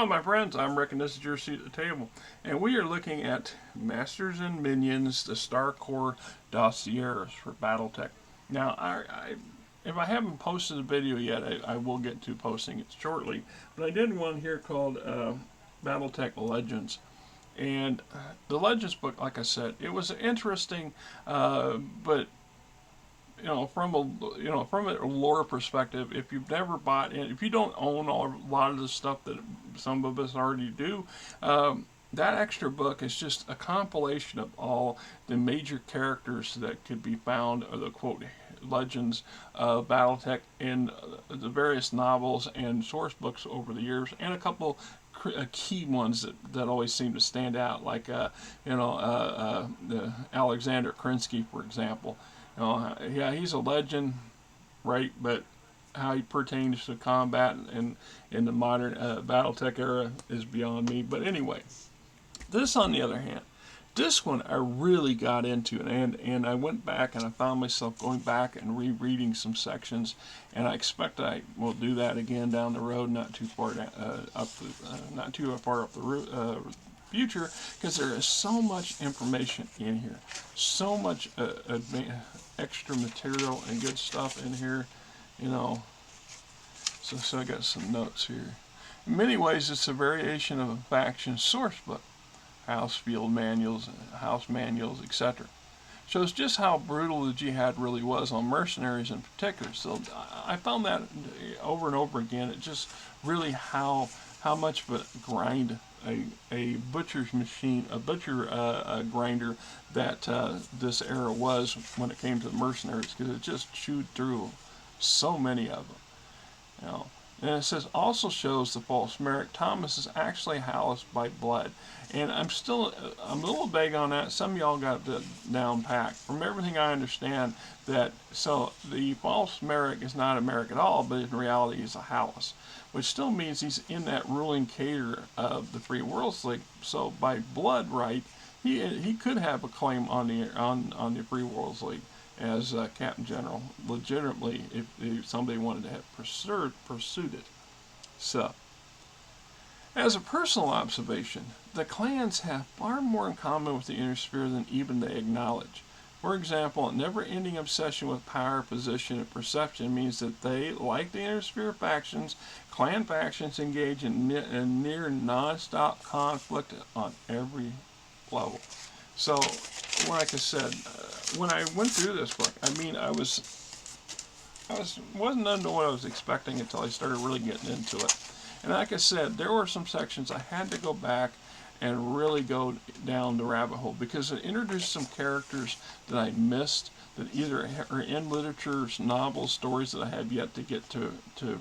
Hello my friends, I'm Rick and this is your seat at the table. And we are looking at Masters and Minions, the StarCorps Dossiers for Battletech. Now, if I haven't posted a video yet, I will get to posting it shortly. But I did one here called Battletech Legends. And the Legends book, like I said, it was interesting, but from a lore perspective, if you've never bought in, if you don't own a lot of the stuff that some of us already do, that extra book is just a compilation of all the major characters that could be found, or the quote legends of Battletech in the various novels and source books over the years, and a couple key ones that always seem to stand out, like the Alexander Krinsky, for example. Yeah, he's a legend, right? But how he pertains to combat in the modern Battletech era is beyond me. But anyway, this on the other hand, this one I really got into, and I went back and I found myself going back and rereading some sections, and I expect I will do that again down the road, not too far not too far up the route. Future, because there is so much information in here, so much extra material and good stuff in here, so I got some notes here. In many ways it's a variation of a faction source book, house field manuals, house manuals, etc. Shows just how brutal the Jihad really was on mercenaries in particular. So I found that over and over again. It just really how much of a grind, a butcher's machine, a grinder that this era was when it came to the mercenaries, because it just chewed through so many of them. And it says, also shows the false merit. Thomas is actually housed by blood. And I'm a little vague on that. Some of y'all got the down packed. From everything I understand, so the false merit is not a merit at all, but in reality he's a Hallis, which still means he's in that ruling cadre of the Free Worlds League. So by blood right, he could have a claim on the Free Worlds League as Captain General, legitimately, if somebody wanted to have pursued it. So, as a personal observation, the clans have far more in common with the Inner Sphere than even they acknowledge. For example, a never-ending obsession with power, position, and perception means that they, like the Inner Sphere factions, clan factions engage in near non-stop conflict on every level. So, like I said, when I went through this book, I wasn't under what I was expecting until I started really getting into it. And like I said, there were some sections I had to go back and really go down the rabbit hole, because it introduced some characters that I missed, that either are in literature's novels, stories that I have yet to get to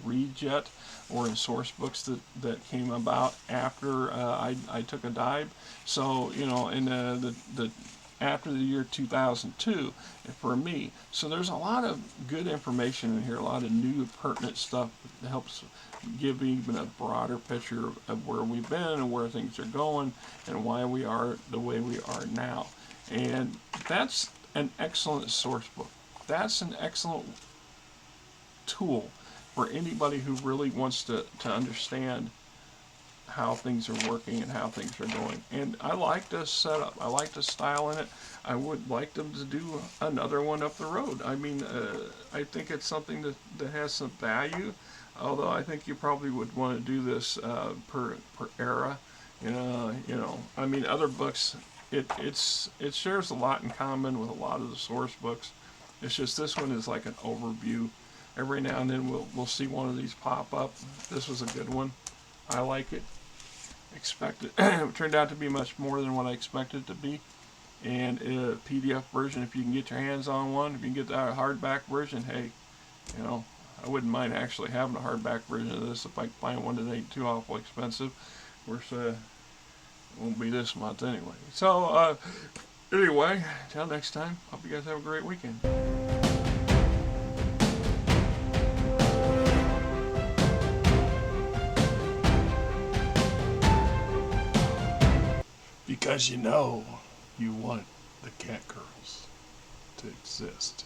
read yet, or in source books that came about after I took a dive. So, in the after the year 2002 for me. So there's a lot of good information in here, a lot of new pertinent stuff that helps give even a broader picture of where we've been and where things are going and why we are the way we are now. And that's an excellent source book. That's an excellent tool for anybody who really wants to understand how things are working and how things are going. And I like this setup. I like the style in it. I would like them to do another one up the road. I think it's something that has some value, although I think you probably would want to do this per era. Other books, it shares a lot in common with a lot of the source books. It's just this one is like an overview. Every now and then we'll see one of these pop up. This was a good one. I like it. It turned out to be much more than what I expected it to be. And a PDF version, if you can get your hands on one, if you can get that hardback version, hey, I wouldn't mind actually having a hardback version of this if I can find one that ain't too awful expensive. Of course, it won't be this month anyway. So, anyway, till next time, hope you guys have a great weekend. Because you want the cat girls to exist.